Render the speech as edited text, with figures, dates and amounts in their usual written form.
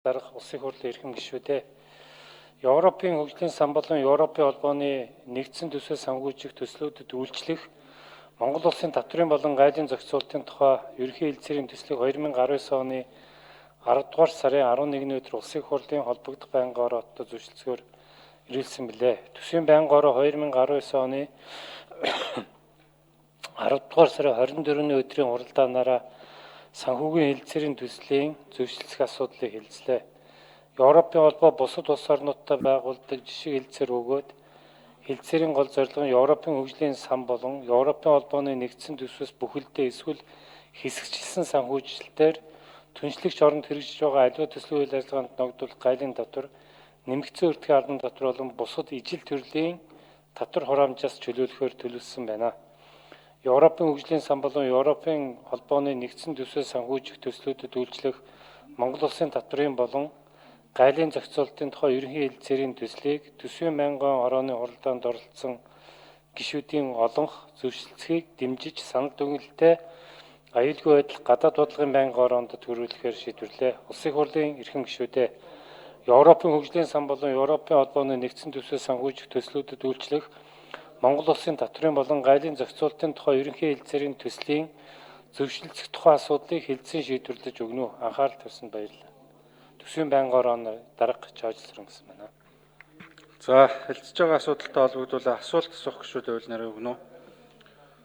дарга улсын хурлын эрхэм гишүүдээ Европын хөгжлийн сан болон Европын холбооны нэгдсэн төсөө санхүүжих төслүүдэд үйлчлэх Монгол улсын татврын болон гайлын зохицуулалтын тухай ерөнхий хэлтсэрийн төслийг 2019 оны 10 дугаар сарын 11-ний өдөр улсын хурлын холбогдох байнгын ороотод зөвшөлдсөөр ирүүлсэн билээ. Төсвийн байнгын ороо 2019 оны 10 дугаар сарын 24-ний өдрийн хуралдаанаараа санхүүгийн хэлтсэрийн төслийн зөвшөлдсөх асуудлыг хэлцлээ. Европын холбоо бусад улс орнуудтай байгуулдаг жишг хэлтсэр өгөөд хэлтсэрийн гол зорилго нь Европын хөгжлийн сан болон Европын холбооны нэгдсэн төсвөөс бүхэлдээ эсвэл хэсэгчлсэн санхүүжилтээр түншлэгч оронд хэрэгжиж байгаа аливаа төслийн үйл ажиллагаанд ногдуулах гайлын татвар, нэмэгдсэн өртгийн албан татвар болон бусад ижил төрлийн татвар хураамжаас чөлөөлөхөөр төлөвлөсөн байна. Европын хөгжлийн сан болон Европын холбооны нэгдсэн төсөө санхүүжих төслүүдэд үйлчлэх Монгол улсын татврын болон гайлын зохицуулалтын тухай ерөнхий хэлтсэрийн төслийг төсвийн байнгын орооны хуралдаанд оролцсон гишүүдийн олонх зөвшөлдсөхийг дэмжиж санал дүгнэлтээ аюулгүй байдал гадаад бодлогын байнгын ороонд төрүүлэхээр шийдвэрлээ. Улсын хурлын эрхэм гишүүдээ Европын хөгжлийн сан болон Европын холбооны нэгдсэн төсөө санхүүжих төслүүдэд үйлчлэх Монгол улсын татврын болон гайлын зохицуулалтын тухай ерөнхий хэлтсэрийн төслийн зөвшөлдсөх тухай асуудлыг хэлтсэн шийдвэрлэж өгнө үү. Анхаарал тавьсанд баярлалаа. Төсвийн байнгын орооны дарга Чойжлсон гэсэн байна. За, хэлцэж байгаа асуудалтай холбогдуулан асуулт асуух гишүүд байвал нэрээ өгнө үү?